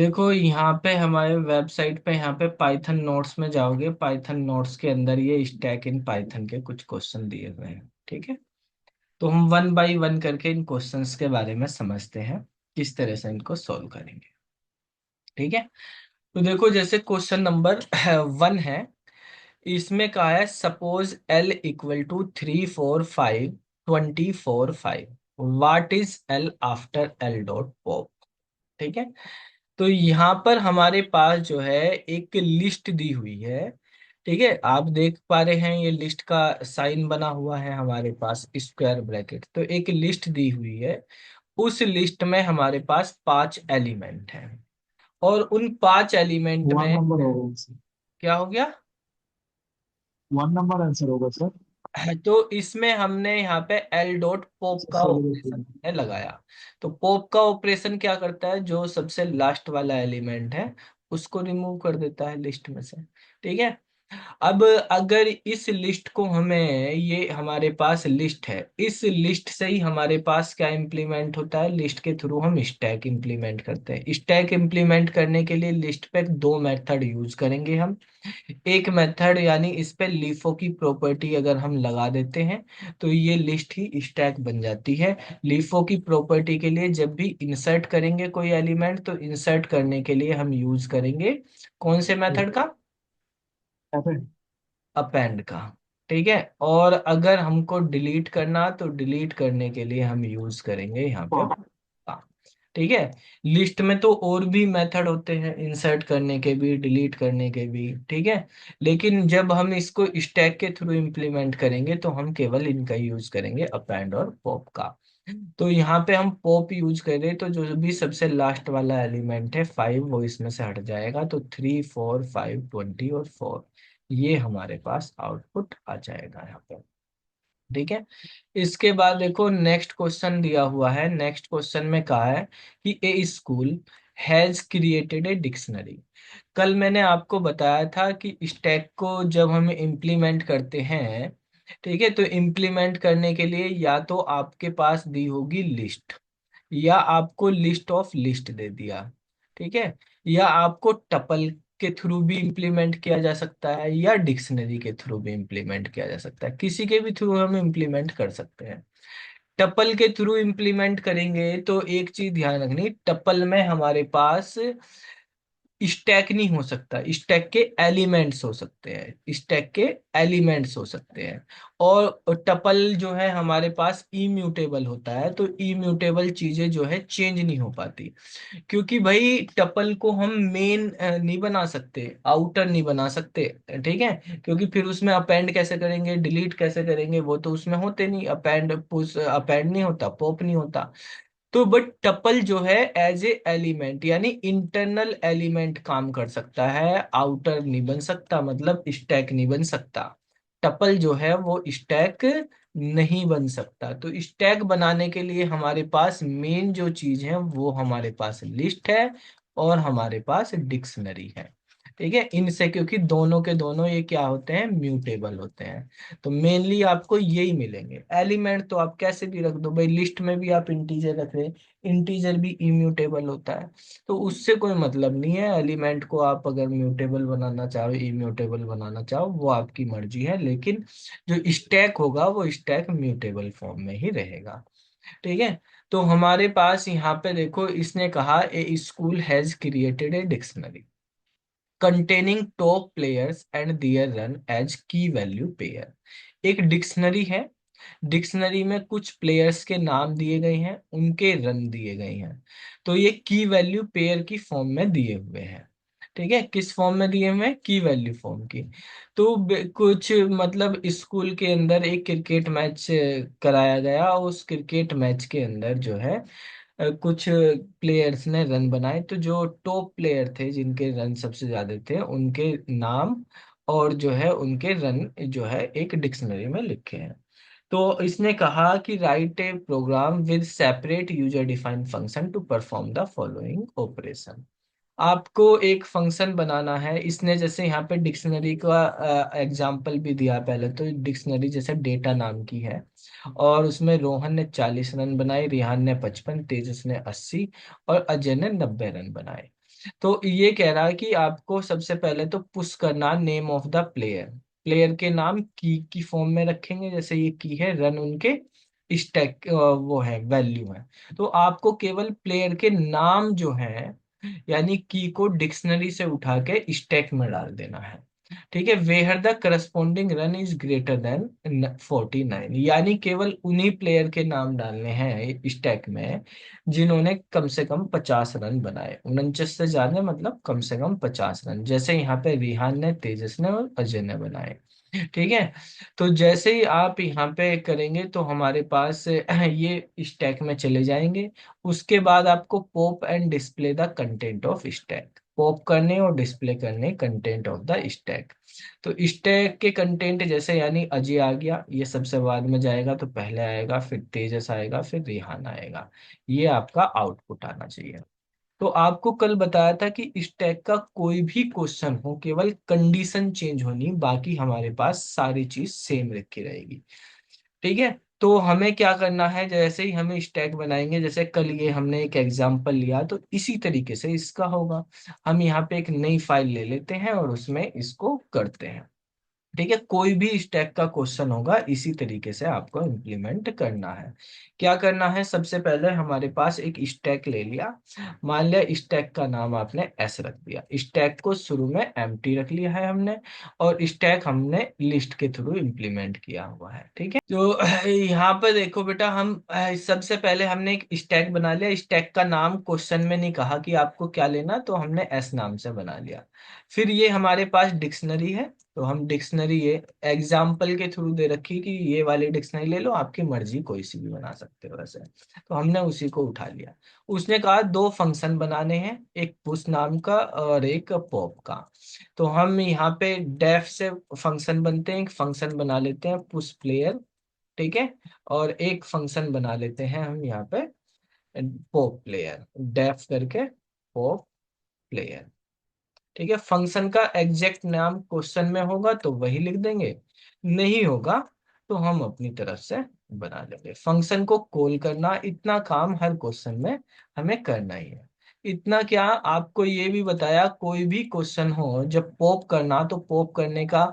देखो यहाँ पे हमारे वेबसाइट पे यहाँ पे पाइथन नोट्स में जाओगे। पाइथन नोट्स के अंदर ये स्टैक इन पाइथन के कुछ क्वेश्चन दिए हुए हैं। ठीक है, तो हम वन बाय वन करके इन क्वेश्चंस के बारे में समझते हैं, किस तरह से इनको सॉल्व करेंगे। ठीक है, तो देखो जैसे क्वेश्चन नंबर 1 है। इसमें कहा है suppose L equal to 3 4 5 24 5। What is L after L dot pop. ठीक है, तो यहाँ पर हमारे पास जो है एक लिस्ट दी हुई है। ठीक है, आप देख पा रहे हैं ये लिस्ट का साइन बना हुआ है हमारे पास स्क्वायर ब्रैकेट। तो एक लिस्ट दी हुई है, उस लिस्ट में हमारे पास 5 एलिमेंट हैं, और उन 5 एलिमेंट वन में नंबर होगा आंसर। क्या हो गया। 1 नंबर आंसर होगा सर। तो इसमें हमने यहाँ पे एल डॉट पॉप का ऑपरेशन सेलिब्रेशन। है लगाया। तो पॉप का ऑपरेशन क्या करता है, जो सबसे लास्ट वाला एलिमेंट है उसको रिमूव कर देता है लिस्ट में से। ठीक है, अब अगर इस लिस्ट को हमें, ये हमारे पास लिस्ट है, इस लिस्ट से ही हमारे पास क्या इंप्लीमेंट होता है, लिस्ट के थ्रू हम स्टैक इंप्लीमेंट करते हैं। स्टैक इंप्लीमेंट करने के लिए लिस्ट पे दो मेथड यूज करेंगे हम। एक मेथड यानी इस पे लीफो की प्रॉपर्टी अगर हम लगा देते हैं तो ये लिस्ट ही स्टैक बन जाती है। लीफो की प्रॉपर्टी के लिए जब भी इंसर्ट करेंगे कोई एलिमेंट, तो इंसर्ट करने के लिए हम यूज करेंगे कौन से मेथड का, एपेंड। अपेंड का। ठीक है, और अगर हमको डिलीट करना तो डिलीट करने के लिए हम यूज करेंगे यहाँ पे हाँ। ठीक है, लिस्ट में तो और भी मेथड होते हैं इंसर्ट करने के भी, डिलीट करने के भी। ठीक है, लेकिन जब हम इसको स्टैक के थ्रू इम्प्लीमेंट करेंगे तो हम केवल इनका यूज करेंगे, अपेंड और पॉप का। तो यहाँ पे हम पॉप यूज करें तो जो भी सबसे लास्ट वाला एलिमेंट है 5, वो इसमें से हट जाएगा। तो 3 4 5 20 और 4, ये हमारे पास आउटपुट आ जाएगा यहाँ पे। ठीक है, इसके बाद देखो नेक्स्ट क्वेश्चन दिया हुआ है। नेक्स्ट क्वेश्चन में कहा है कि a school has created a dictionary. कल मैंने आपको बताया था कि स्टैक को जब हम इम्प्लीमेंट करते हैं, ठीक है, तो इम्प्लीमेंट करने के लिए या तो आपके पास दी होगी लिस्ट, या आपको लिस्ट ऑफ लिस्ट दे दिया। ठीक है, या आपको टपल के थ्रू भी इम्प्लीमेंट किया जा सकता है, या डिक्शनरी के थ्रू भी इम्प्लीमेंट किया जा सकता है। किसी के भी थ्रू हम इम्प्लीमेंट कर सकते हैं। टपल के थ्रू इम्प्लीमेंट करेंगे तो एक चीज ध्यान रखनी, टपल में हमारे पास स्टैक नहीं हो सकता, स्टैक के एलिमेंट्स हो सकते हैं, स्टैक के एलिमेंट्स हो सकते हैं। और टपल जो है हमारे पास इम्यूटेबल होता है, तो इम्यूटेबल चीजें जो है चेंज नहीं हो पाती। क्योंकि भाई टपल को हम मेन नहीं बना सकते, आउटर नहीं बना सकते। ठीक है, क्योंकि फिर उसमें अपेंड कैसे करेंगे, डिलीट कैसे करेंगे, वो तो उसमें होते नहीं, अपेंड पुश अपेंड नहीं होता, पॉप नहीं होता। तो बट टपल जो है एज ए एलिमेंट यानी इंटरनल एलिमेंट काम कर सकता है, आउटर नहीं बन सकता, मतलब स्टैक नहीं बन सकता। टपल जो है वो स्टैक नहीं बन सकता। तो स्टैक बनाने के लिए हमारे पास मेन जो चीज है वो हमारे पास लिस्ट है और हमारे पास डिक्शनरी है। ठीक है, इनसे क्योंकि दोनों के दोनों ये क्या होते हैं, म्यूटेबल होते हैं। तो मेनली आपको यही मिलेंगे। एलिमेंट तो आप कैसे भी रख दो भाई, लिस्ट में भी आप इंटीजर रख रहे, इंटीजर भी इम्यूटेबल होता है, तो उससे कोई मतलब नहीं है। एलिमेंट को आप अगर म्यूटेबल बनाना चाहो, इम्यूटेबल बनाना चाहो, वो आपकी मर्जी है, लेकिन जो स्टैक होगा वो स्टैक म्यूटेबल फॉर्म में ही रहेगा। ठीक है, तो हमारे पास यहाँ पे देखो इसने कहा a school has created a dictionary containing top players and their run as key value pair. एक डिक्शनरी है, डिक्शनरी में कुछ प्लेयर्स के नाम दिए गए हैं, उनके रन दिए गए हैं। तो ये की वैल्यू पेयर की फॉर्म में दिए हुए हैं। ठीक है, किस फॉर्म में दिए हुए हैं, की वैल्यू फॉर्म की। तो कुछ मतलब स्कूल के अंदर एक क्रिकेट मैच कराया गया, उस क्रिकेट मैच के अंदर जो है कुछ प्लेयर्स ने रन बनाए। तो जो टॉप प्लेयर थे जिनके रन सबसे ज्यादा थे, उनके नाम और जो है उनके रन जो है एक डिक्शनरी में लिखे हैं। तो इसने कहा कि write a program with separate user defined function to perform the following operation. आपको एक फंक्शन बनाना है। इसने जैसे यहाँ पे डिक्शनरी का एग्जाम्पल भी दिया। पहले तो डिक्शनरी जैसे डेटा नाम की है, और उसमें रोहन ने 40 रन बनाए, रिहान ने 55, तेजस ने 80 और अजय ने 90 रन बनाए। तो ये कह रहा है कि आपको सबसे पहले तो पुश करना name of the player. Player के नाम की फॉर्म में रखेंगे, जैसे ये की है, रन उनके स्टैक वो है, वैल्यू है। तो आपको केवल प्लेयर के नाम जो है, यानी की को डिक्शनरी से उठा के स्टैक में डाल देना है। ठीक है, where the corresponding run is greater than 49, यानी केवल उन्हीं प्लेयर के नाम डालने हैं स्टैक में जिन्होंने कम से कम 50 रन बनाए। 49 से ज्यादा मतलब कम से कम 50 रन, जैसे यहाँ पे रिहान ने, तेजस ने और अजय ने बनाए। ठीक है, तो जैसे ही आप यहाँ पे करेंगे तो हमारे पास ये स्टैक में चले जाएंगे। उसके बाद आपको pop and display the content of stack, pop करने और डिस्प्ले करने कंटेंट ऑफ द स्टैक। तो स्टैक के कंटेंट जैसे, यानी अजय आ गया, ये सबसे बाद में जाएगा, तो पहले आएगा, फिर तेजस आएगा, फिर रेहान आएगा। ये आपका आउटपुट आना चाहिए। तो आपको कल बताया था कि स्टैक का कोई भी क्वेश्चन हो, केवल कंडीशन चेंज होनी, बाकी हमारे पास सारी चीज सेम रखी रहेगी। ठीक है, तो हमें क्या करना है, जैसे ही हमें स्टैक बनाएंगे, जैसे कल ये हमने एक एग्जांपल लिया, तो इसी तरीके से इसका होगा। हम यहाँ पे एक नई फाइल ले लेते हैं और उसमें इसको करते हैं। ठीक है, कोई भी स्टैक का क्वेश्चन होगा इसी तरीके से आपको इम्प्लीमेंट करना है। क्या करना है, सबसे पहले हमारे पास एक स्टैक ले लिया। मान लिया स्टैक का नाम आपने एस रख दिया, स्टैक को शुरू में एम्प्टी रख लिया है हमने, और स्टैक हमने लिस्ट के थ्रू इम्प्लीमेंट किया हुआ है। ठीक है, तो यहाँ पर देखो बेटा, हम सबसे पहले हमने एक स्टैक बना लिया। स्टैक का नाम क्वेश्चन में नहीं कहा कि आपको क्या लेना, तो हमने एस नाम से बना लिया। फिर ये हमारे पास डिक्शनरी है, तो हम डिक्शनरी ये एग्जाम्पल के थ्रू दे रखी कि ये वाली डिक्शनरी ले लो, आपकी मर्जी, कोई सी भी बना सकते हो वैसे। तो हमने उसी को उठा लिया। उसने कहा दो फंक्शन बनाने हैं, एक पुश नाम का और एक पॉप का। तो हम यहाँ पे डेफ से फंक्शन बनते हैं, एक फंक्शन बना लेते हैं पुश प्लेयर। ठीक है, और एक फंक्शन बना लेते हैं हम यहाँ पे पॉप प्लेयर, डेफ करके पॉप प्लेयर। ठीक है, फंक्शन का एग्जैक्ट नाम क्वेश्चन में होगा तो वही लिख देंगे, नहीं होगा तो हम अपनी तरफ से बना लेंगे। फंक्शन को कॉल करना, इतना काम हर क्वेश्चन में हमें करना ही है। इतना क्या, आपको ये भी बताया, कोई भी क्वेश्चन हो जब पॉप करना, तो पॉप करने का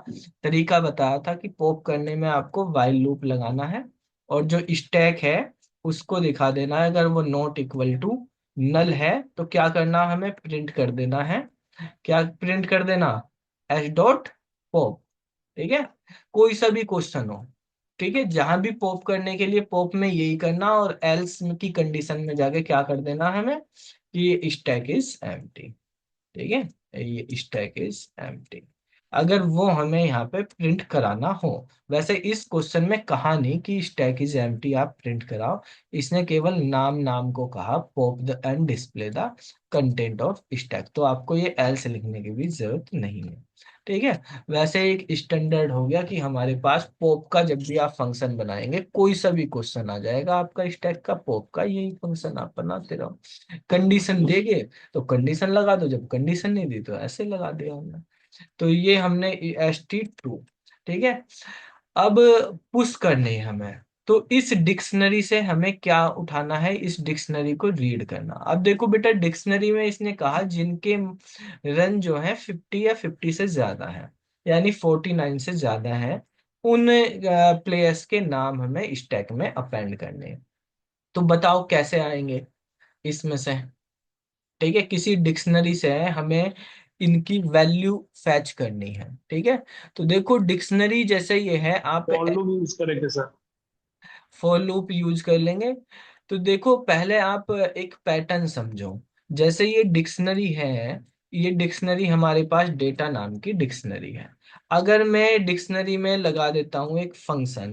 तरीका बताया था कि पॉप करने में आपको व्हाइल लूप लगाना है, और जो स्टैक है उसको दिखा देना है, अगर वो नॉट इक्वल टू नल है तो क्या करना, हमें प्रिंट कर देना है। क्या प्रिंट कर देना, एच डॉट पॉप। ठीक है, कोई सा भी क्वेश्चन हो, ठीक है, जहां भी पॉप करने के लिए पॉप में यही करना, और एल्स की कंडीशन में जाके क्या कर देना है हमें, कि स्टैक इज एम्प्टी। ठीक है, ये स्टैक इज एम्प्टी, अगर वो हमें यहाँ पे प्रिंट कराना हो। वैसे इस क्वेश्चन में कहा नहीं कि स्टैक इज एम्प्टी आप प्रिंट कराओ, इसने केवल नाम नाम को कहा, pop the end display the content of stack, तो आपको ये एल्स लिखने की भी जरूरत नहीं है। ठीक है, वैसे एक स्टैंडर्ड हो गया कि हमारे पास पॉप का जब भी आप फंक्शन बनाएंगे, कोई सा भी क्वेश्चन आ जाएगा आपका स्टैक का, पॉप का यही फंक्शन आप बनाते रहो। कंडीशन देंगे तो कंडीशन लगा दो, जब कंडीशन नहीं दी तो ऐसे लगा दिया हमने। तो ये हमने एस टी ट्रू। ठीक है, अब पुश करने हैं हमें, तो इस डिक्शनरी से हमें क्या उठाना है, इस डिक्शनरी को रीड करना। अब देखो बेटा, डिक्शनरी में इसने कहा जिनके रन जो है 50 या 50 से ज्यादा है, यानी 49 से ज्यादा है, उन प्लेयर्स के नाम हमें स्टैक में अपेंड करने हैं। तो बताओ कैसे आएंगे इसमें से। ठीक है, किसी डिक्शनरी से हमें इनकी वैल्यू फैच करनी है। ठीक है, तो देखो डिक्शनरी जैसे ये है, आप फॉर लूप यूज करेंगे सर। फॉर लूप यूज कर लेंगे। तो देखो पहले आप एक पैटर्न समझो, जैसे ये डिक्शनरी है, ये डिक्शनरी हमारे पास डेटा नाम की डिक्शनरी है। अगर मैं डिक्शनरी में लगा देता हूँ एक फंक्शन,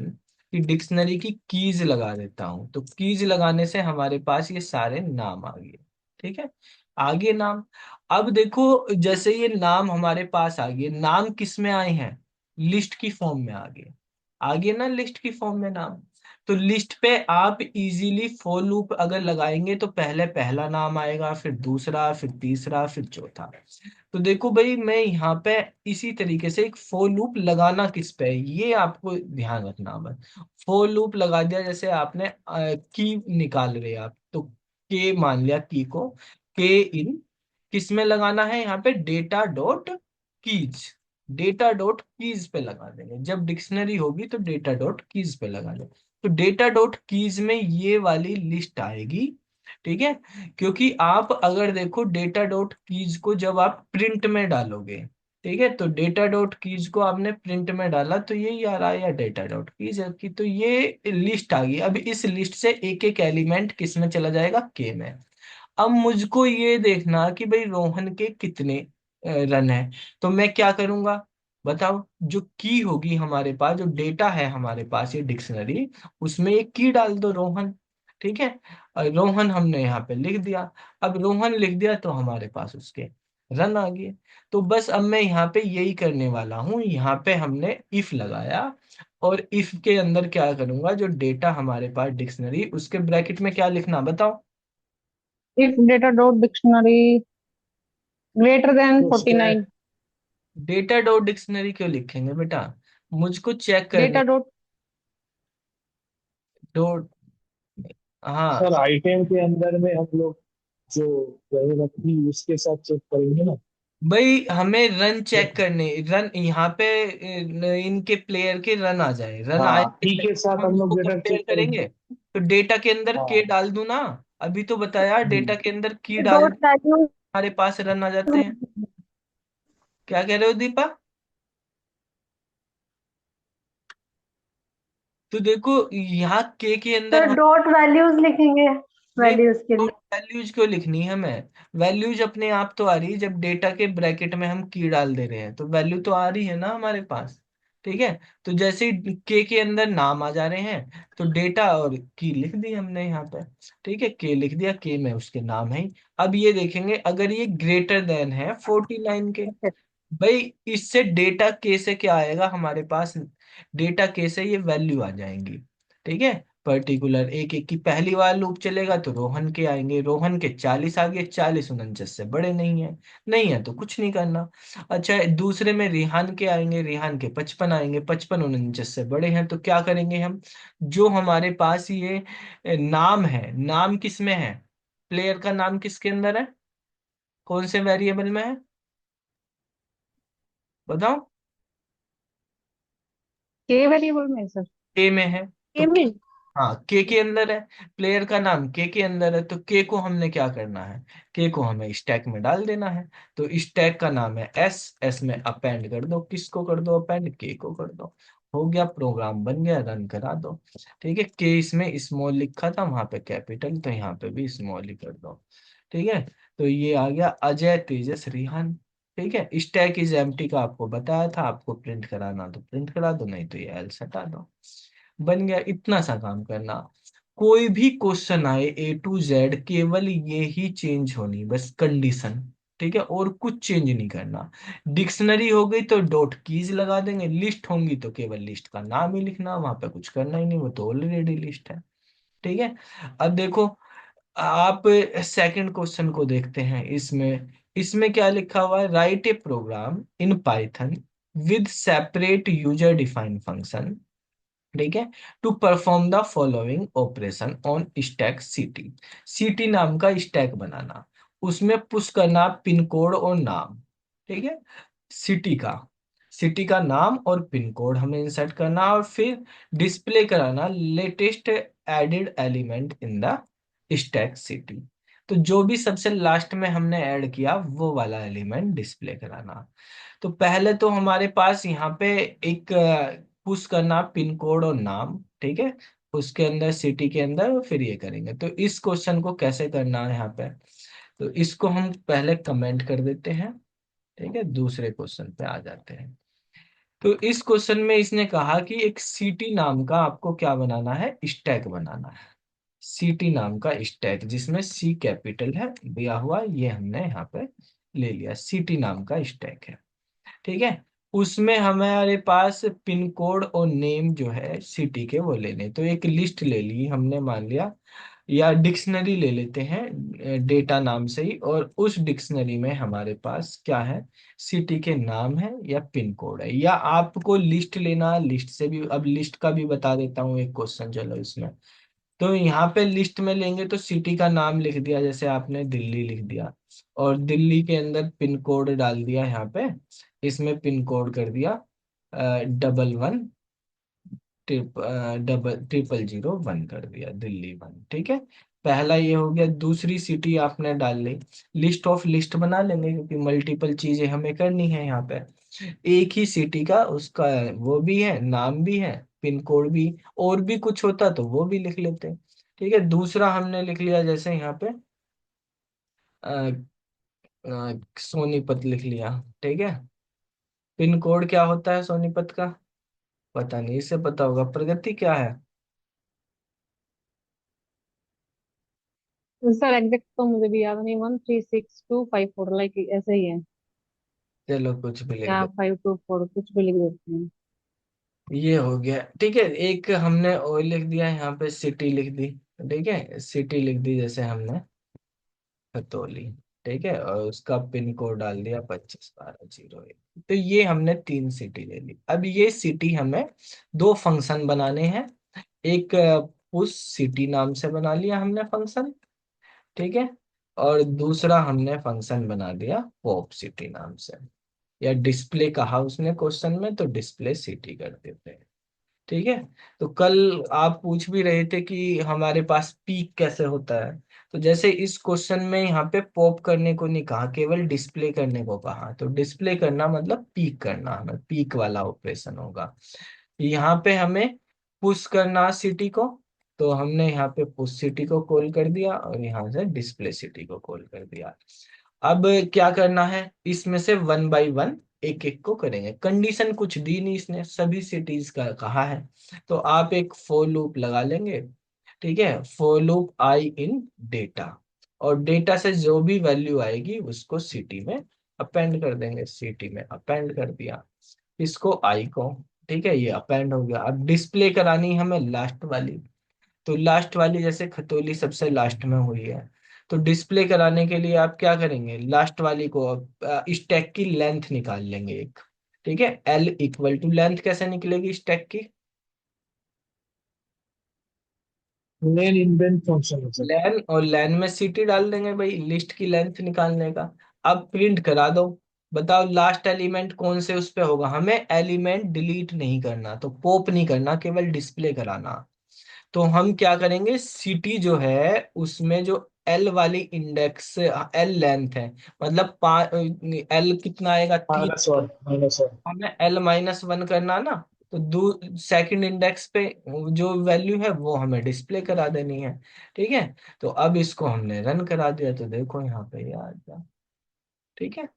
कि डिक्शनरी की कीज लगा देता हूँ, तो कीज लगाने से हमारे पास ये सारे नाम आ गए। ठीक है, आगे नाम। अब देखो जैसे ये नाम हमारे पास आ गए, नाम किस में आए हैं, लिस्ट की फॉर्म में आ गए ना, लिस्ट की फॉर्म में नाम। तो लिस्ट पे आप इजीली फॉर लूप अगर लगाएंगे तो पहले पहला नाम आएगा, फिर दूसरा, फिर तीसरा, फिर चौथा। तो देखो भाई, मैं यहाँ पे इसी तरीके से एक फॉर लूप लगाना किस पे है, ये आपको ध्यान रखना है। फॉर लूप लगा दिया, जैसे आपने की निकाल रहे हैं आप, तो के मान लिया की को, के इन किस में लगाना है यहाँ पे, data dot keys, data dot keys पे लगा देंगे। जब डिक्शनरी होगी तो डेटा डॉट कीज पे लगा देंगे। तो डेटा डॉट कीज में ये वाली लिस्ट आएगी, ठीक है। क्योंकि आप अगर देखो डेटा डॉट कीज को जब आप प्रिंट में डालोगे, ठीक है, तो डेटा डॉट कीज को आपने प्रिंट में डाला तो ये आ रहा है डेटा डॉट कीज की, तो ये लिस्ट आ गई। अब इस लिस्ट से एक एक एलिमेंट किस में चला जाएगा, के में। अब मुझको ये देखना कि भाई रोहन के कितने रन है, तो मैं क्या करूंगा बताओ। जो की होगी हमारे पास, जो डेटा है हमारे पास ये डिक्शनरी, उसमें एक की डाल दो रोहन, ठीक है। और रोहन हमने यहाँ पे लिख दिया। अब रोहन लिख दिया तो हमारे पास उसके रन आ गए। तो बस अब मैं यहाँ पे यही करने वाला हूँ, यहाँ पे हमने इफ लगाया, और इफ के अंदर क्या करूंगा, जो डेटा हमारे पास डिक्शनरी, उसके ब्रैकेट में क्या लिखना बताओ। If data dot dictionary greater than तो स्टैक 49। डेटा डॉट डिक्शनरी क्यों लिखेंगे बेटा, मुझको चेक करने डेटा डॉट डॉट, हाँ। सर आइटम के अंदर में हम लोग जो रहेगा की उसके साथ चेक करेंगे ना। भाई हमें रन तो चेक करने, रन यहाँ पे इनके प्लेयर के रन आ जाए, रन आए हाँ की के तो साथ हम हम लोग उसको डेटा कंपेयर चेक करेंगे। करेंगे। तो डेटा के अंदर के हाँ। डाल दूं ना, अभी तो बताया डेटा हम्म। के अंदर की डाल, डॉट वैल्यू हमारे पास रन आ जाते हैं। क्या कह रहे हो दीपा। तो देखो यहाँ के अंदर सर डॉट वैल्यूज लिखेंगे, नहीं, वैल्यूज के तो लिए। वैल्यूज क्यों लिखनी है हमें, वैल्यूज अपने आप तो आ रही है जब डेटा के ब्रैकेट में हम की डाल दे रहे हैं, तो वैल्यू तो आ रही है ना हमारे पास, ठीक है। तो जैसे ही के अंदर नाम आ जा रहे हैं, तो डेटा और की लिख दी हमने यहाँ पे, ठीक है, के लिख दिया, के में उसके नाम है ही। अब ये देखेंगे अगर ये ग्रेटर देन है 49 के, भाई इससे डेटा के से क्या आएगा हमारे पास, डेटा के से ये वैल्यू आ जाएंगी, ठीक है। पर्टिकुलर एक एक की पहली बार लूप चलेगा तो रोहन के आएंगे, रोहन के 40 आ गए, 40 49 से बड़े नहीं है, नहीं है तो कुछ नहीं करना। अच्छा दूसरे में रिहान के आएंगे, रिहान के 55 आएंगे, 55 49 से बड़े हैं, तो क्या करेंगे हम, जो हमारे पास ये नाम है, नाम किस में है, प्लेयर का नाम किसके अंदर है, कौन से वेरिएबल में है बताओ। के वेरिएबल में सर, के में है, तो के में। हाँ के अंदर है, प्लेयर का नाम के अंदर है, तो के को हमने क्या करना है, के को हमें स्टैक में डाल देना है। तो स्टैक का नाम है एस, एस में अपेंड कर दो, किसको कर दो अपेंड, के को कर दो। हो गया, प्रोग्राम बन गया, रन करा दो। ठीक है, के इसमें स्मॉल लिखा था, वहां पे कैपिटल, तो यहाँ पे भी स्मॉल ही कर दो। ठीक है, तो ये आ गया अजय तेजस रिहान। ठीक है, स्टैक इज एम्प्टी का आपको बताया था, आपको प्रिंट कराना तो प्रिंट करा दो, नहीं तो ये एल्स हटा दो। बन गया, इतना सा काम करना। कोई भी क्वेश्चन आए A to Z, केवल ये ही चेंज होनी बस कंडीशन, ठीक है, और कुछ चेंज नहीं करना। डिक्शनरी हो गई तो डॉट कीज लगा देंगे, लिस्ट होंगी तो केवल लिस्ट का नाम ही लिखना, वहां पे कुछ करना ही नहीं, वो तो ऑलरेडी लिस्ट है। ठीक है, अब देखो आप सेकंड क्वेश्चन को देखते हैं। इसमें इसमें क्या लिखा हुआ है, write a program in Python with separate user defined function, ठीक है, to perform the following operation on stack city. City नाम का स्टैक बनाना, उसमें पुश करना पिन कोड और नाम, ठीक है, सिटी का, सिटी का नाम और पिन कोड हमें इंसर्ट करना, और फिर डिस्प्ले कराना latest added element in the stack city. तो जो भी सबसे लास्ट में हमने ऐड किया वो वाला एलिमेंट डिस्प्ले कराना। तो पहले तो हमारे पास यहाँ पे एक पुश करना पिन कोड और नाम, ठीक है, उसके अंदर सिटी के अंदर, और फिर ये करेंगे। तो इस क्वेश्चन को कैसे करना है यहाँ पे, तो इसको हम पहले कमेंट कर देते हैं, ठीक है, दूसरे क्वेश्चन पे आ जाते हैं। तो इस क्वेश्चन में इसने कहा कि एक सिटी नाम का आपको क्या बनाना है, स्टैक बनाना है। सिटी नाम का स्टैक जिसमें सी कैपिटल है दिया हुआ, ये हमने यहाँ पे ले लिया, सिटी नाम का स्टैक है, ठीक है। उसमें हमारे पास पिन कोड और नेम जो है सिटी के वो लेने, तो एक लिस्ट ले ली हमने, मान लिया, या डिक्शनरी ले लेते हैं डेटा नाम से ही, और उस डिक्शनरी में हमारे पास क्या है, सिटी के नाम है या पिन कोड है, या आपको लिस्ट लेना, लिस्ट से भी, अब लिस्ट का भी बता देता हूँ एक क्वेश्चन चलो इसमें। तो यहाँ पे लिस्ट में लेंगे तो सिटी का नाम लिख दिया, जैसे आपने दिल्ली लिख दिया, और दिल्ली के अंदर पिन कोड डाल दिया यहाँ पे, इसमें पिन कोड कर दिया 11 0001 कर दिया, दिल्ली 1। ठीक है, पहला ये हो गया। दूसरी सिटी आपने डाल ली, लिस्ट ऑफ लिस्ट बना लेंगे क्योंकि मल्टीपल चीजें हमें करनी है यहाँ पे। एक ही सिटी का उसका वो भी है, नाम भी है, पिन कोड भी, और भी कुछ होता तो वो भी लिख लेते। ठीक है, दूसरा हमने लिख लिया जैसे यहाँ पे सोनीपत लिख लिया। ठीक है, पिन कोड क्या होता है सोनीपत का? पता नहीं, इससे पता होगा। प्रगति क्या है? सर एग्जैक्ट तो मुझे भी याद नहीं, 136254 लाइक ऐसे ही है, चलो कुछ भी लिख या दो। 524 कुछ भी लिख देते हैं। ये हो गया। ठीक है, एक हमने ओ लिख दिया, यहाँ पे सिटी लिख दी। ठीक है, सिटी लिख दी जैसे हमने खतौली। ठीक है, और उसका पिन कोड डाल दिया 25 12 01। तो ये हमने 3 सिटी ले ली। अब ये सिटी हमें दो फंक्शन बनाने हैं। एक पुश सिटी नाम से बना लिया हमने फंक्शन। ठीक है, और दूसरा हमने फंक्शन बना दिया पॉप सिटी नाम से, या डिस्प्ले कहा उसने क्वेश्चन में, तो डिस्प्ले सिटी कर देते हैं। ठीक है, तो कल आप पूछ भी रहे थे कि हमारे पास पीक कैसे होता है। तो जैसे इस क्वेश्चन में यहाँ पे पॉप करने को नहीं कहा, केवल डिस्प्ले करने को कहा, तो डिस्प्ले करना मतलब पीक करना, हमें पीक वाला ऑपरेशन होगा। यहाँ पे हमें पुश करना सिटी को, तो हमने यहाँ पे पुश सिटी को कॉल कर दिया, और यहाँ से डिस्प्ले सिटी को कॉल कर दिया। अब क्या करना है, इसमें से 1 बाय 1 एक एक को करेंगे। कंडीशन कुछ दी नहीं इसने, सभी सिटीज का कहा है, तो आप एक फॉर लूप लगा लेंगे। ठीक है, for loop I in data, और डेटा से जो भी वैल्यू आएगी उसको सिटी में अपेंड कर देंगे। सिटी में अपेंड कर दिया इसको, आई को। ठीक है, ये अपेंड हो गया। अब डिस्प्ले करानी है हमें लास्ट वाली, तो लास्ट वाली जैसे खतौली सबसे लास्ट में हुई है, तो डिस्प्ले कराने के लिए आप क्या करेंगे, लास्ट वाली को स्टैक की लेंथ निकाल लेंगे एक। ठीक है, एल इक्वल टू लेंथ कैसे निकलेगी स्टैक की? मेन इंडेंट फंक्शन है सर। लेन, और लेन में सीटी डाल देंगे भाई, लिस्ट की लेंथ निकालने का। अब प्रिंट करा दो, बताओ लास्ट एलिमेंट कौन से उस पे होगा। हमें एलिमेंट डिलीट नहीं करना, तो पॉप नहीं करना, केवल डिस्प्ले कराना। तो हम क्या करेंगे, सिटी जो है उसमें जो एल वाली इंडेक्स, एल लेंथ है, मतलब एल कितना आएगा, 3। Minus one. हमें L-1 करना ना, तो सेकंड इंडेक्स पे जो वैल्यू है वो हमें डिस्प्ले करा देनी है। ठीक है, तो अब इसको हमने रन करा दिया, तो देखो यहाँ पे यार क्या। ठीक है,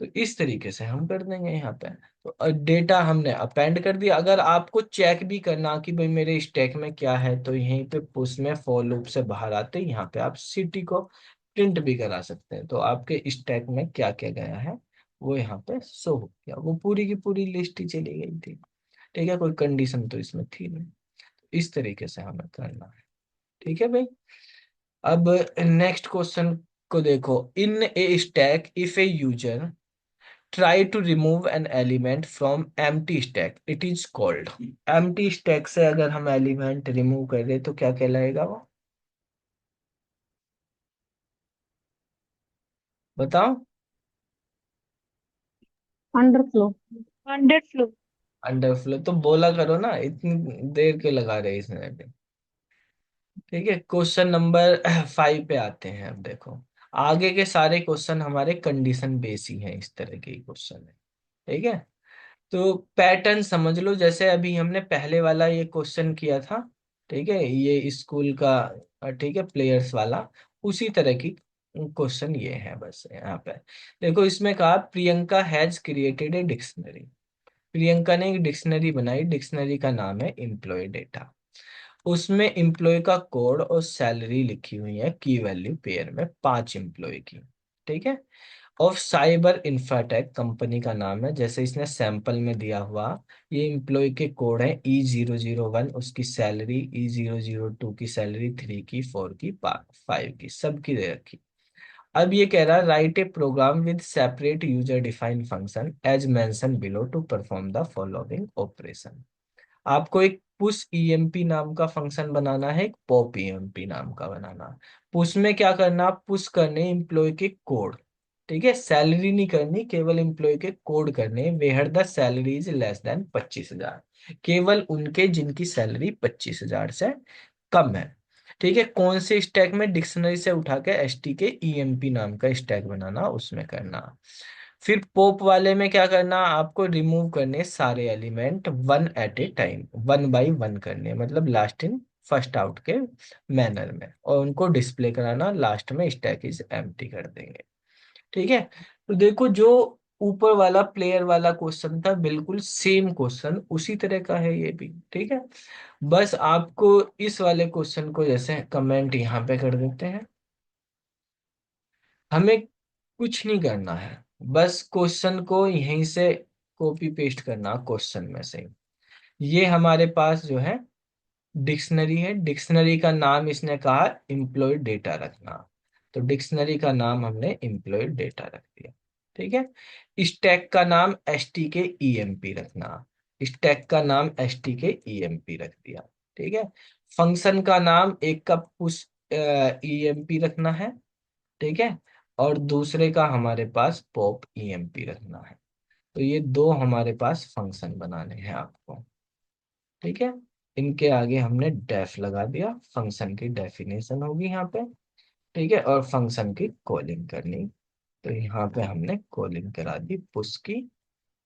तो इस तरीके से हम कर देंगे यहाँ पे। तो डेटा हमने अपेंड कर दिया। अगर आपको चेक भी करना कि भाई मेरे स्टैक में क्या है, तो यहीं पे पुश में फॉर लूप से बाहर आते ही यहाँ पे आप सिटी को प्रिंट भी करा सकते हैं, तो आपके स्टैक में क्या क्या गया है वो यहाँ पे शो हो गया। वो पूरी की पूरी लिस्ट ही चली गई थी। ठीक है, कोई कंडीशन तो इसमें थी नहीं। इस तरीके से हमें करना है। ठीक है भाई, अब नेक्स्ट क्वेश्चन को देखो। In a stack if a user try to remove an element from empty stack it is called। empty stack से अगर हम एलिमेंट रिमूव कर दे तो क्या कहलाएगा वो? बताओ। अंडरफ्लो। अंडरफ्लो। अंडरफ्लो तो बोला करो ना, इतनी देर के लगा रहे इसमें भी। ठीक है, क्वेश्चन नंबर 5 पे आते हैं। अब देखो, आगे के सारे क्वेश्चन हमारे कंडीशन बेस ही हैं, इस तरह के ही क्वेश्चन है। ठीक है, तो पैटर्न समझ लो, जैसे अभी हमने पहले वाला ये क्वेश्चन किया था। ठीक है, ये स्कूल का ठीक है प्लेयर्स वाला, उसी तरह की क्वेश्चन ये है बस यहाँ पे। देखो, इसमें कहा Priyanka has created a dictionary. Priyanka ने एक डिक्शनरी बनाई, डिक्शनरी का नाम है एम्प्लॉय डेटा। उसमें एम्प्लॉय का कोड और सैलरी लिखी हुई है, की वैल्यू पेयर में 5 एम्प्लॉय की। ठीक है, ऑफ साइबर इंफ्राटेक कंपनी का नाम है, जैसे इसने सैंपल में दिया हुआ। ये एम्प्लॉय के कोड है E001, उसकी सैलरी E002 की सैलरी, 3 की, 4 की, 5 की, सबकी दे रखी। अब ये कह रहा है write a program with separate user defined function as mention below to perform the following operation. आपको एक पुश ईएमपी नाम का फंक्शन बनाना है, एक पॉप ईएमपी नाम का बनाना है। पुश में क्या करना, पुश करने एम्प्लॉय के कोड, ठीक है, सैलरी नहीं करनी, केवल एम्प्लॉय के कोड करने, where the salary is less than 25,000, केवल उनके जिनकी सैलरी 25,000 से कम है। ठीक है, कौन से स्टैक में, डिक्शनरी से उठा के एसटी के ईएमपी नाम का स्टैक बनाना, उसमें करना। फिर पॉप वाले में क्या करना, आपको रिमूव करने सारे element one at a time, one by one करने, मतलब लास्ट इन फर्स्ट आउट के मैनर में, और उनको डिस्प्ले कराना, लास्ट में स्टैक इज एम्प्टी कर देंगे। ठीक है, तो देखो जो ऊपर वाला प्लेयर वाला क्वेश्चन था, बिल्कुल सेम क्वेश्चन उसी तरह का है ये भी। ठीक है, बस आपको इस वाले क्वेश्चन को जैसे कमेंट यहाँ पे कर देते हैं, हमें कुछ नहीं करना है, बस क्वेश्चन को यहीं से कॉपी पेस्ट करना क्वेश्चन में से। ये हमारे पास जो है डिक्शनरी है, डिक्शनरी का नाम इसने कहा एम्प्लॉय डेटा रखना, तो डिक्शनरी का नाम हमने एम्प्लॉय डेटा रख दिया। ठीक है, स्टैक का नाम एस टी के ईएमपी रखना, स्टैक का नाम एस टी के ईएमपी रख दिया। ठीक है, फंक्शन का नाम एक का पुश ईएमपी रखना है, ठीक है, और दूसरे का हमारे पास पॉप ईएमपी रखना है। तो ये दो हमारे पास फंक्शन बनाने हैं आपको। ठीक है, इनके आगे हमने डेफ लगा दिया, फंक्शन की डेफिनेशन होगी यहाँ पे। ठीक है, और फंक्शन की कॉलिंग करनी, तो यहाँ पे हमने कॉलिंग करा दी पुश की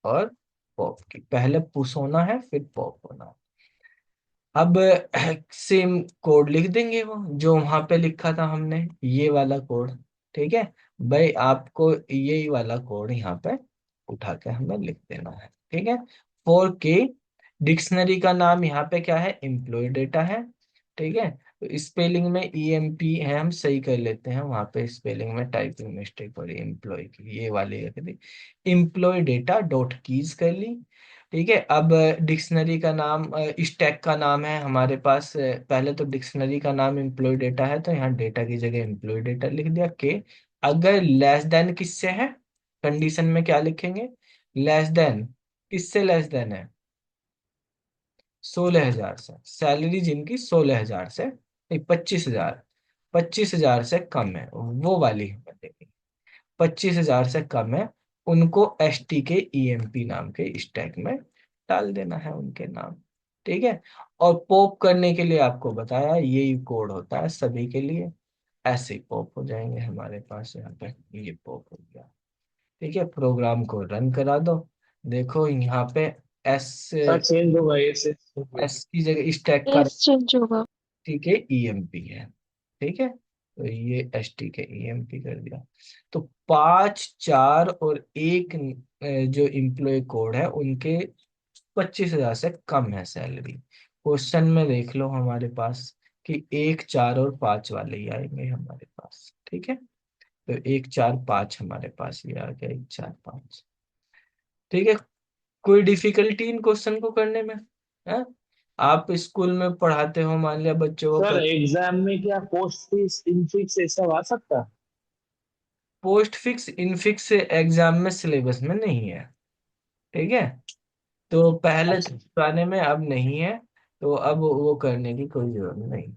और पॉप की, पहले पुश होना है फिर पॉप होना है। अब सेम कोड लिख देंगे, वो जो वहां पे लिखा था हमने, ये वाला कोड। ठीक है, भाई आपको यही वाला कोड यहाँ पे उठा के हमें लिख देना है। ठीक है, फॉर के डिक्शनरी का नाम यहाँ पे क्या है, एम्प्लॉय डेटा है। ठीक है, तो स्पेलिंग में ईएमपी है, हम सही कर लेते हैं, वहां पे स्पेलिंग में टाइपिंग मिस्टेक हो रही है, एम्प्लॉय की ये वाली रख दी, एम्प्लॉय डेटा डॉट कीज कर ली। ठीक है, अब डिक्शनरी का नाम, स्टैक का नाम है हमारे पास, पहले तो डिक्शनरी का नाम एम्प्लॉय डेटा है, तो यहाँ डेटा की जगह एम्प्लॉय डेटा लिख दिया के। अगर लेस देन किससे है, कंडीशन में क्या लिखेंगे, लेस देन, किससे लेस देन है, 16,000 से, सैलरी जिनकी 16,000 से नहीं 25,000, 25,000 से कम है वो वाली हमें देनी, 25,000 से कम है, उनको एस टी के ईएमपी नाम के स्टैक में डाल देना है उनके नाम। ठीक है, और पॉप करने के लिए आपको बताया यही कोड होता है सभी के लिए, ऐसे ही पॉप हो जाएंगे हमारे पास, यहाँ पे ये पॉप हो गया। ठीक है, प्रोग्राम को रन करा दो, देखो यहाँ पे एस, सर चेंज होगा ये से। एस की जगह स्टैक का यस चेंज होगा। टी के ईएमपी है। ठीक है, तो ये एस टी के ईएमपी कर दिया। तो 5, 4 और 1 जो इम्प्लॉय कोड है उनके 25,000 से कम है सैलरी। क्वेश्चन में देख लो हमारे पास कि 1, 4 और 5 वाले ही आएंगे हमारे पास। ठीक है, तो 1, 4, 5 हमारे पास ये आ गया, 1, 4, 5। ठीक है, कोई डिफिकल्टी इन क्वेश्चन को करने में है? आप स्कूल में पढ़ाते हो, मान लिया बच्चों को, सर एग्जाम में क्या पोस्ट फीस इनफिक्स ये सब आ सकता है? पोस्ट फिक्स इनफिक्स एग्जाम में सिलेबस में नहीं है। ठीक है, तो पहले अच्छा। जमाने में, अब नहीं है, तो अब वो करने की कोई जरूरत नहीं है।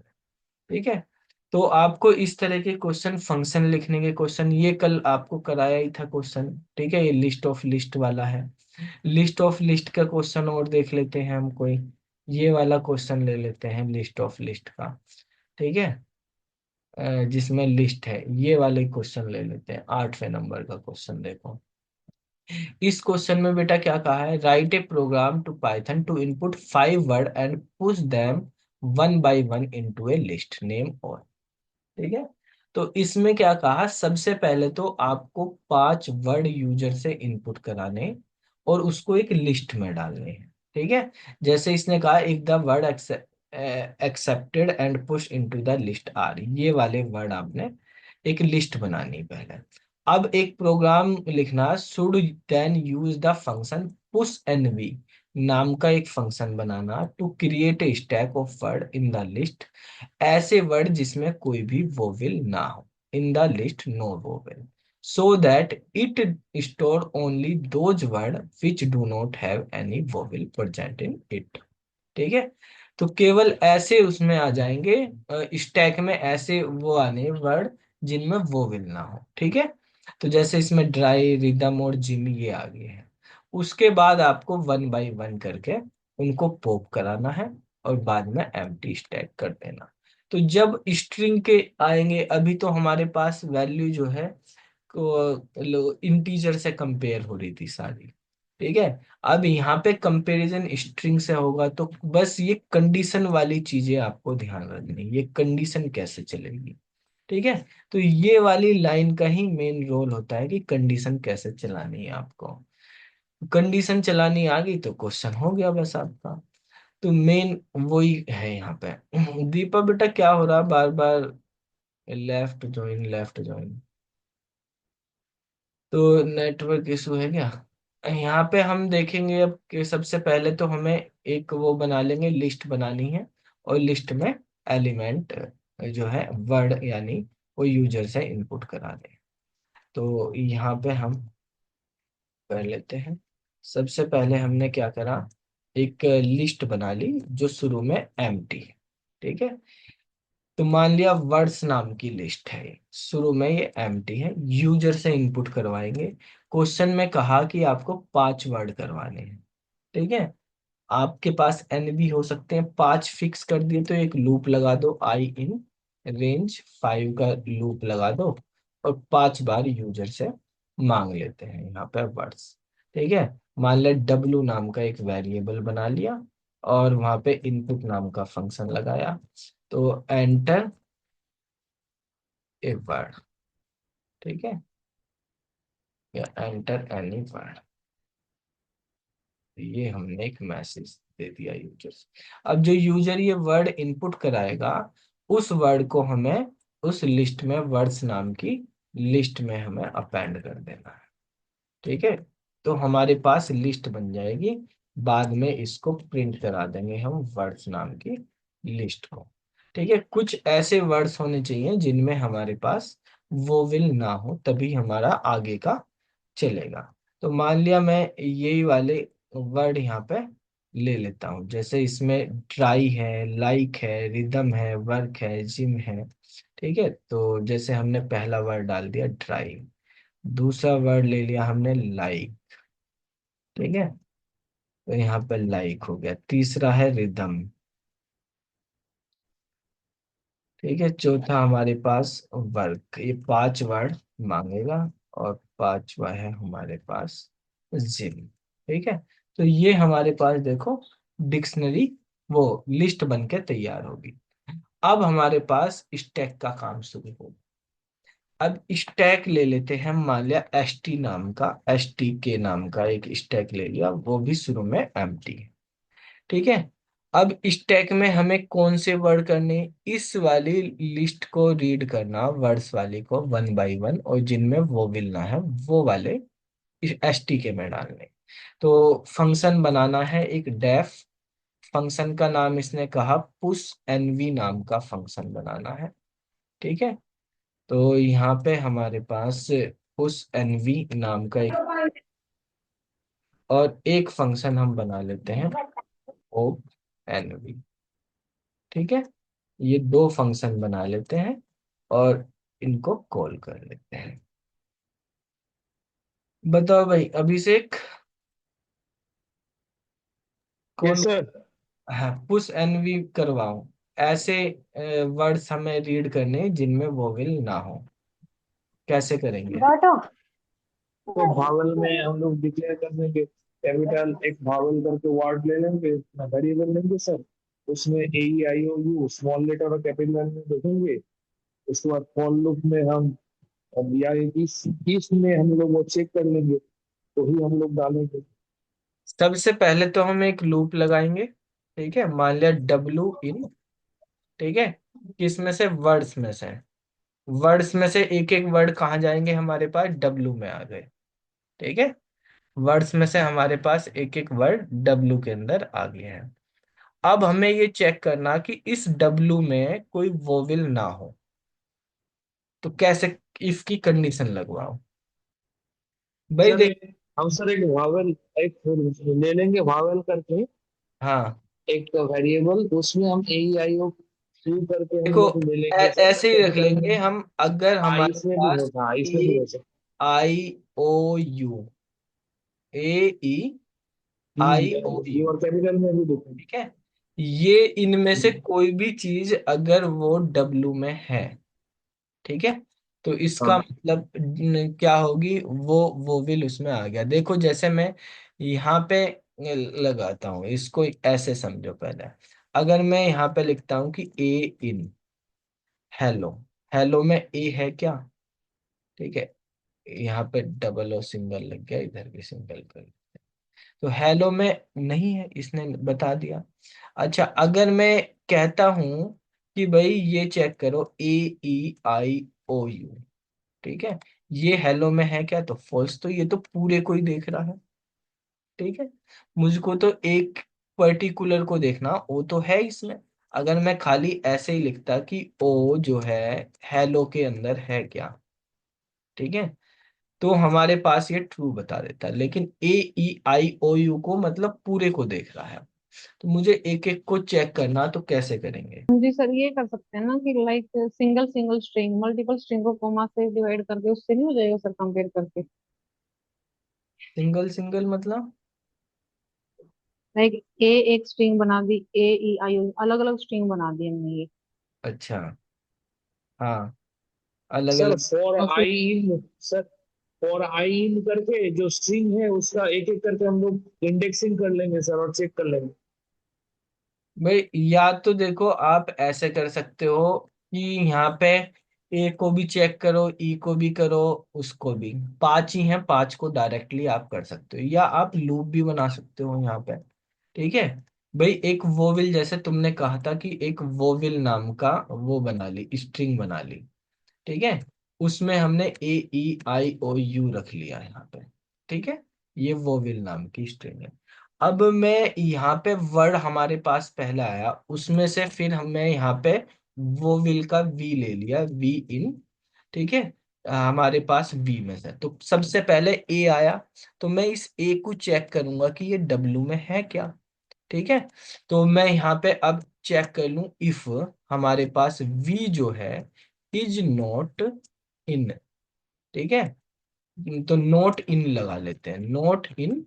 ठीक है, तो आपको इस तरह के क्वेश्चन, फंक्शन लिखने के क्वेश्चन, ये कल आपको कराया ही था क्वेश्चन। ठीक है, ये लिस्ट ऑफ लिस्ट वाला है, लिस्ट ऑफ लिस्ट का क्वेश्चन और देख लेते हैं हम कोई, ये वाला क्वेश्चन ले लेते हैं लिस्ट ऑफ लिस्ट का। ठीक है, जिसमें लिस्ट है, ये वाले क्वेश्चन ले लेते हैं, 8वें नंबर का क्वेश्चन देखो। इस क्वेश्चन में बेटा क्या कहा है, write a program to Python to input 5 word and push them one by one into a list name और। ठीक है, तो इसमें क्या कहा, सबसे पहले तो आपको 5 वर्ड यूजर से इनपुट कराने और उसको एक लिस्ट में डालने हैं। ठीक है, जैसे इसने कहा एक the word accepted and push into the list R, ये वाले वर्ड आपने एक लिस्ट बनानी पहले। अब एक प्रोग्राम लिखना, should then use the function push NV नाम का एक फंक्शन बनाना to create a stack of word in the list, ऐसे वर्ड जिसमें कोई भी वोवेल ना हो, in the list no vowel, so that it store only those word which do not have any vowel present in it. ठीक है। तो केवल ऐसे उसमें आ जाएंगे, स्टैक में ऐसे वो आने वर्ड जिनमें वोवेल ना हो। ठीक है। तो जैसे इसमें ड्राई, रिदम और जिमी ये आ गए हैं। उसके बाद आपको वन बाय वन करके उनको पॉप कराना है और बाद में एम्प्टी स्टैक कर देना। तो जब स्ट्रिंग के आएंगे, अभी तो हमारे पास वैल्यू जो है को इंटीजर से कंपेयर हो रही थी सारी। ठीक है। अब यहाँ पे कंपैरिजन स्ट्रिंग से होगा, तो बस ये कंडीशन वाली चीजें आपको ध्यान रखनी, ये कंडीशन कैसे चलेगी। ठीक है। तो ये वाली लाइन का ही मेन रोल होता है कि कंडीशन कैसे चलानी है आपको। कंडीशन चलानी आ गई तो क्वेश्चन हो गया बस आपका। तो मेन वही है यहाँ पे। दीपा बेटा क्या हो रहा, बार बार लेफ्ट ज्वाइन लेफ्ट ज्वाइन? तो नेटवर्क इशू है क्या? यहाँ पे हम देखेंगे अब कि सबसे पहले तो हमें एक वो बना लेंगे, लिस्ट बनानी है। और लिस्ट में एलिमेंट जो है वर्ड यानी वो यूजर से इनपुट करा दें। तो यहाँ पे हम कर लेते हैं। सबसे पहले हमने क्या करा, एक लिस्ट बना ली जो शुरू में एम्प्टी है। ठीक है। तो मान लिया वर्ड्स नाम की लिस्ट है ये, शुरू में ये एम्प्टी है, यूजर से इनपुट करवाएंगे। क्वेश्चन में कहा कि आपको 5 वर्ड करवाने हैं। ठीक है। आपके पास एन भी हो सकते हैं, 5 फिक्स कर दिए तो एक लूप लगा दो, आई इन रेंज 5 का लूप लगा दो। और 5 बार यूजर से मांग लेते हैं यहाँ पे वर्ड्स। ठीक है। मान लिया डब्लू नाम का एक वेरिएबल बना लिया और वहां पे इनपुट नाम का फंक्शन लगाया। तो एंटर ए वर्ड। ठीक है। या एंटर एनी वर्ड। ये हमने एक मैसेज दे दिया यूजर से। अब जो यूजर ये वर्ड इनपुट कराएगा, उस वर्ड को हमें उस लिस्ट में, वर्ड्स नाम की लिस्ट में हमें अपेंड कर देना है। ठीक है। तो हमारे पास लिस्ट बन जाएगी। बाद में इसको प्रिंट करा देंगे हम वर्ड्स नाम की लिस्ट को। ठीक है। कुछ ऐसे वर्ड्स होने चाहिए जिनमें हमारे पास वोवेल ना हो, तभी हमारा आगे का चलेगा। तो मान लिया मैं यही वाले वर्ड यहाँ पे ले लेता हूँ, जैसे इसमें ट्राई है, लाइक है, रिदम है, वर्क है, जिम है। ठीक है। तो जैसे हमने पहला वर्ड डाल दिया ट्राई, दूसरा वर्ड ले लिया हमने लाइक। ठीक है। तो यहाँ पे लाइक हो गया, तीसरा है रिदम। ठीक है। चौथा हमारे पास वर्क, ये 5 वर्ड मांगेगा। और पांचवा है हमारे पास जिम। ठीक है। तो ये हमारे पास देखो डिक्शनरी, वो लिस्ट बन के तैयार होगी। अब हमारे पास स्टैक का काम शुरू होगा। अब स्टैक ले लेते हैं, मान लिया एस टी नाम का, एस टी के नाम का एक स्टैक ले लिया, वो भी शुरू में एम्प्टी है। ठीक है। अब स्टैक में हमें कौन से वर्ड करने, इस वाली लिस्ट को रीड करना, वर्ड्स वाली को वन बाय वन, और जिनमें वो ना है वो वाले एस टी के में डालने। तो फंक्शन बनाना है एक डेफ। फंक्शन का नाम इसने कहा पुश एनवी नाम का फंक्शन बनाना है। ठीक है। तो यहाँ पे हमारे पास पुश एनवी नाम का एक और एक फंक्शन हम बना लेते हैं ओप एनवी। ठीक है। ये 2 फंक्शन बना लेते हैं और इनको कॉल कर लेते हैं। बताओ भाई अभिषेक, यस कौन? सर। हाँ, पुश एनवी करवाओ। ऐसे वर्ड्स हमें रीड करने जिनमें वोवेल ना हो, कैसे करेंगे? बाटो। तो भावल में हम लोग डिक्लेयर कर देंगे, कैपिटल एक भावल करके वर्ड ले लेंगे, वेरिएबल लेंगे सर। उसमें ए ई आई ओ यू स्मॉल लेटर और कैपिटल में देखेंगे। उसके बाद फॉर लूप में हम, अब या इस में हम लोग वो चेक कर लेंगे, तो ही हम लोग डालेंगे। सबसे पहले तो हम एक लूप लगाएंगे। ठीक है। मान लिया डब्लू इन। ठीक है। किस में से? वर्ड्स में से। वर्ड्स में से एक एक वर्ड कहाँ जाएंगे, हमारे पास डब्लू में आ गए। ठीक है। वर्ड्स में से हमारे पास एक एक वर्ड डब्लू के अंदर आ गए हैं। अब हमें ये चेक करना कि इस डब्लू में कोई वोवेल ना हो। तो कैसे इसकी कंडीशन लगवाओ भाई, सर देख। हम सर एक भावल, एक ले लेंगे भावल करके, हाँ एक वेरिएबल, उसमें हम ए ई आई ओ यू करके हम देखो लोग ले लेंगे सर ऐसे ही रख कैपिटल में। लेंगे हम, अगर हाँ हमारे इसमें भी हो, पास हाँ इसमें भी ए हो सकता आई ओ यू, ए ई है। आई ओ यू यू, और कैपिटल में भी देखो। ठीक है। ये इनमें से कोई भी चीज अगर वो डब्लू में है, ठीक है, तो इसका हाँ मतलब क्या होगी, वो विल उसमें आ गया। देखो जैसे मैं यहाँ पे लगाता हूँ इसको, ऐसे समझो पहले। अगर मैं यहाँ पे लिखता हूँ कि ए इन हेलो, हेलो में ए है क्या, ठीक है, यहाँ पे डबल और सिंगल लग गया, इधर भी सिंगल कर, तो हेलो में नहीं है, इसने बता दिया। अच्छा अगर मैं कहता हूं कि भाई ये चेक करो ए ई आई ओ यू, ठीक है, ये हेलो में है क्या, तो फॉल्स, तो ये तो पूरे को ही देख रहा है, ठीक है। मुझको तो एक पर्टिकुलर को देखना, ओ तो है इसमें। अगर मैं खाली ऐसे ही लिखता कि ओ जो है हेलो के अंदर है क्या, ठीक है, तो हमारे पास ये ट्रू बता देता है। लेकिन ए ई आई ओ यू को मतलब पूरे को देख रहा है, तो मुझे एक एक को चेक करना, तो कैसे करेंगे। जी सर, ये कर सकते हैं ना कि like single single string multiple string को कोमा से डिवाइड करके, उससे नहीं हो जाएगा सर कंपेयर करके? सिंगल सिंगल मतलब? लाइक ए एक स्ट्रिंग बना दी, ए ई आई ओ, अलग अलग स्ट्रिंग बना दी हमने ये। अच्छा, हाँ, अलग सर अलग। फॉर और फिर आई इन सर, फॉर आई इन करके जो स्ट्रिंग है उसका एक एक करके हम लोग इंडेक्सिंग कर लेंगे सर और चेक कर लेंगे। भाई या तो देखो आप ऐसे कर सकते हो कि यहाँ पे ए को भी चेक करो, ई को भी करो, उसको भी, पांच ही हैं, पांच को डायरेक्टली आप कर सकते हो, या आप लूप भी बना सकते हो यहाँ पे, ठीक है। भाई एक वोविल, जैसे तुमने कहा था कि एक वोविल नाम का वो बना ली, स्ट्रिंग बना ली, ठीक है, उसमें हमने ए ई आई ओ यू रख लिया यहाँ पे, ठीक है, ये वोविल नाम की स्ट्रिंग है। अब मैं यहाँ पे वर्ड हमारे पास पहला आया, उसमें से फिर मैं यहाँ पे वोविल का वी ले लिया, वी इन, ठीक है, हमारे पास वी में से तो सबसे पहले ए आया, तो मैं इस ए को चेक करूंगा कि ये डब्लू में है क्या, ठीक है। तो मैं यहाँ पे अब चेक कर लूं, इफ हमारे पास वी जो है इज नॉट इन, ठीक है, तो नोट इन लगा लेते हैं, नोट इन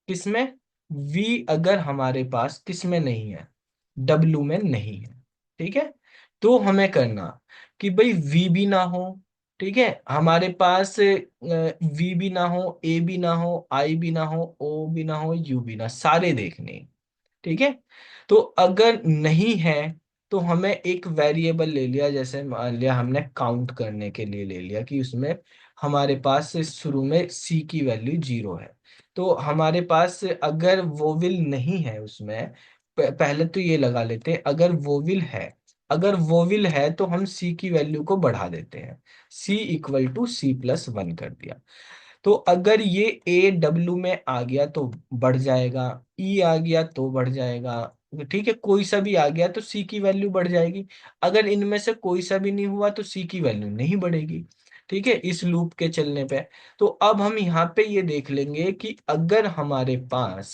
किसमें, वी अगर हमारे पास किसमें नहीं है, डब्लू में नहीं है, ठीक है। तो हमें करना कि भाई वी भी ना हो, ठीक है, हमारे पास वी भी ना हो, ए भी ना हो, आई भी ना हो, ओ भी ना हो, यू भी ना, सारे देखने, ठीक है। तो अगर नहीं है तो हमें एक वेरिएबल ले लिया, जैसे मान लिया हमने काउंट करने के लिए ले लिया कि उसमें हमारे पास शुरू में सी की वैल्यू जीरो है, तो हमारे पास अगर वोविल नहीं है उसमें, पहले तो ये लगा लेते हैं, अगर वोविल है, अगर वोविल है तो हम सी की वैल्यू को बढ़ा देते हैं, C equal to C plus one कर दिया, तो अगर ये ए डब्ल्यू में आ गया तो बढ़ जाएगा, ई आ गया तो बढ़ जाएगा, ठीक है, कोई सा भी आ गया तो सी की वैल्यू बढ़ जाएगी। अगर इनमें से कोई सा भी नहीं हुआ तो सी की वैल्यू नहीं बढ़ेगी, ठीक है, इस लूप के चलने पे। तो अब हम यहाँ पे ये देख लेंगे कि अगर हमारे पास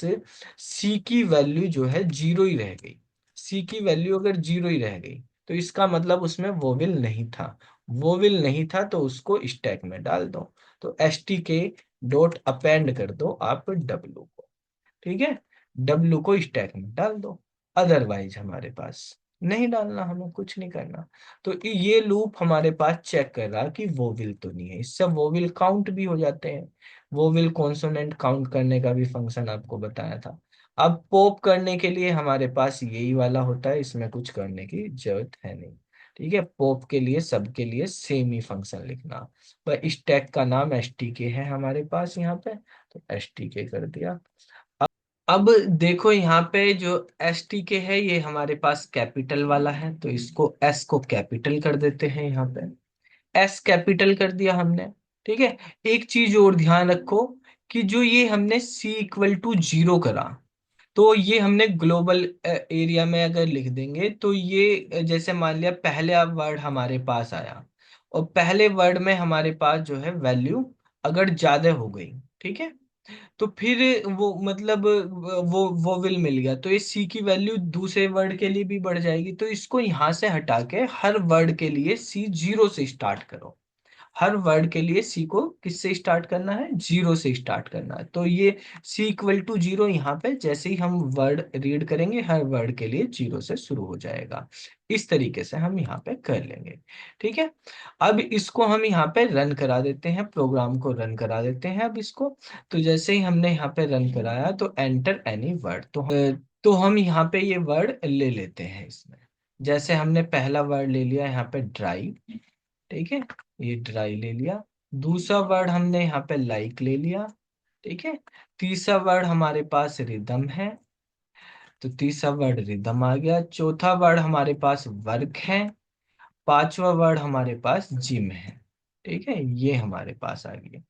सी की वैल्यू जो है जीरो ही रह गई, सी की वैल्यू अगर जीरो ही रह गई, तो इसका मतलब उसमें वोविल नहीं था, वोविल नहीं था तो उसको स्टैक में डाल दो, तो एस टी के डॉट अपेंड कर दो आप डब्लू को, ठीक है, डब्लू को स्टैक में डाल दो, अदरवाइज हमारे पास नहीं डालना, हमें कुछ नहीं करना। तो ये लूप हमारे पास चेक कर रहा कि वोविल तो नहीं है, इससे वोविल काउंट भी हो जाते हैं, वोविल कॉन्सोनेंट काउंट करने का भी फंक्शन आपको बताया था। अब पॉप करने के लिए हमारे पास यही वाला होता है, इसमें कुछ करने की जरूरत है नहीं, ठीक है, पॉप के लिए सबके लिए सेम ही फंक्शन लिखना। पर स्टैक का नाम एस टी के है हमारे पास यहाँ पे, तो एस टी के कर दिया। अब देखो यहाँ पे जो एस टी के है ये हमारे पास कैपिटल वाला है, तो इसको एस को कैपिटल कर देते हैं यहाँ पे, एस कैपिटल कर दिया हमने, ठीक है। एक चीज और ध्यान रखो कि जो ये हमने सी इक्वल टू जीरो करा, तो ये हमने ग्लोबल एरिया में अगर लिख देंगे तो ये जैसे मान लिया पहले वर्ड हमारे पास आया, और पहले वर्ड में हमारे पास जो है वैल्यू अगर ज्यादा हो गई, ठीक है, तो फिर वो मतलब वो वोवेल मिल गया, तो ये सी की वैल्यू दूसरे वर्ड के लिए भी बढ़ जाएगी। तो इसको यहाँ से हटा के हर वर्ड के लिए सी जीरो से स्टार्ट करो। हर वर्ड के लिए सी को किससे स्टार्ट करना है, जीरो से स्टार्ट करना है। तो ये सी इक्वल टू जीरो यहाँ पे जैसे ही हम वर्ड रीड करेंगे हर वर्ड के लिए जीरो से शुरू हो जाएगा। इस तरीके से हम यहाँ पे कर लेंगे। ठीक है, अब इसको हम यहाँ पे रन करा देते हैं, प्रोग्राम को रन करा देते हैं अब इसको। तो जैसे ही हमने यहाँ पे रन कराया तो एंटर एनी वर्ड, तो हम यहाँ पे ये वर्ड ले लेते हैं इसमें। जैसे हमने पहला वर्ड ले लिया यहाँ पे ड्राई। ठीक है, ये ड्राई ले लिया। दूसरा वर्ड हमने यहाँ पे लाइक ले लिया। ठीक है, तीसरा वर्ड हमारे पास रिदम है, तो तीसरा वर्ड रिदम आ गया। चौथा वर्ड हमारे पास वर्क है। पांचवा वर्ड हमारे पास जिम है। ठीक है, ये हमारे पास आ गया।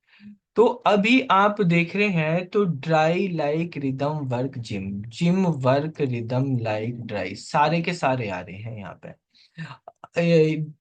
तो अभी आप देख रहे हैं तो dry like rhythm work gym, gym work rhythm like dry, सारे के सारे आ रहे हैं यहाँ पे।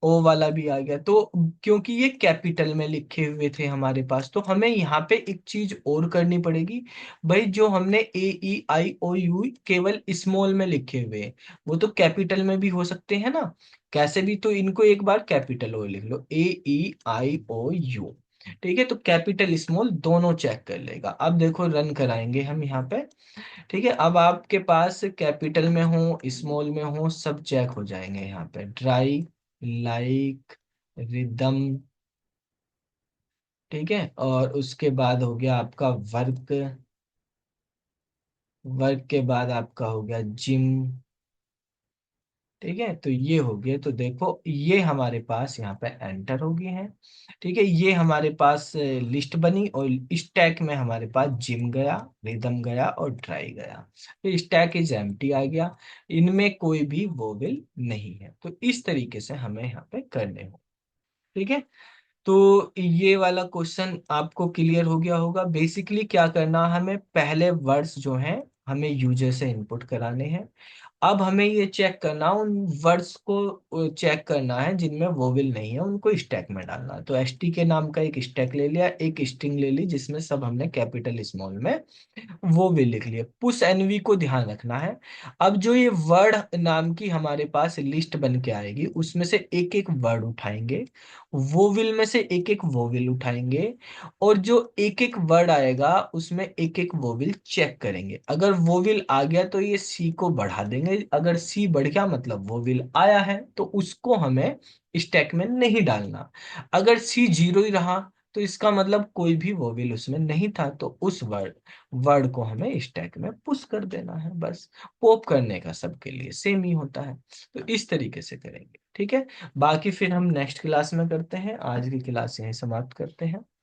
ओ वाला भी आ गया। तो क्योंकि ये कैपिटल में लिखे हुए थे हमारे पास, तो हमें यहाँ पे एक चीज और करनी पड़ेगी। भाई जो हमने A E I O U केवल स्मॉल में लिखे हुए हैं, वो तो कैपिटल में भी हो सकते हैं ना। कैसे भी, तो इनको एक बार कैपिटल ओ लिख लो, A E I O U। ठीक है, तो कैपिटल स्मॉल दोनों चेक कर लेगा। अब देखो रन कराएंगे हम यहाँ पे। ठीक है, अब आपके पास कैपिटल में हो स्मॉल में हो सब चेक हो जाएंगे यहाँ पे। Dry like rhythm. ठीक है, और उसके बाद हो गया आपका वर्क। वर्क के बाद आपका हो गया जिम। ठीक है, तो ये हो गया। तो देखो ये हमारे पास यहाँ पे एंटर हो गए हैं। ठीक है, ये हमारे पास लिस्ट बनी और स्टैक में हमारे पास जिम गया, रिदम गया और ड्राई गया। तो स्टैक इज एम्प्टी आ गया, इनमें कोई भी वोवेल नहीं है। तो इस तरीके से हमें यहाँ पे करने हो। ठीक है, तो ये वाला क्वेश्चन आपको क्लियर हो गया होगा। बेसिकली क्या करना, हमें पहले वर्ड्स जो हैं हमें यूजर से इनपुट कराने हैं। अब हमें ये चेक करना, उन वर्ड्स को चेक करना है जिनमें वोवेल नहीं है, उनको स्टैक में डालना है। तो एसटी के नाम का एक स्टैक ले लिया, एक स्ट्रिंग ले ली जिसमें सब हमने कैपिटल स्मॉल में वो भी लिख लिए। पुश एनवी को ध्यान रखना है। अब जो ये वर्ड नाम की हमारे पास लिस्ट बन के आएगी उसमें से एक एक वर्ड उठाएंगे, वोविल में से एक एक वोविल उठाएंगे, और जो एक एक वर्ड आएगा उसमें एक एक वोविल चेक करेंगे। अगर वोविल आ गया तो ये सी को बढ़ा देंगे, अगर सी बढ़ गया मतलब वोविल आया है तो उसको हमें स्टैक में नहीं डालना। अगर सी जीरो ही रहा तो इसका मतलब कोई भी वोविल उसमें नहीं था, तो उस वर्ड वर्ड को हमें स्टैक में पुश कर देना है बस। पॉप करने का सबके लिए सेम ही होता है। तो इस तरीके से करेंगे। ठीक है, बाकी फिर हम नेक्स्ट क्लास में करते हैं। आज की क्लास यहीं समाप्त करते हैं।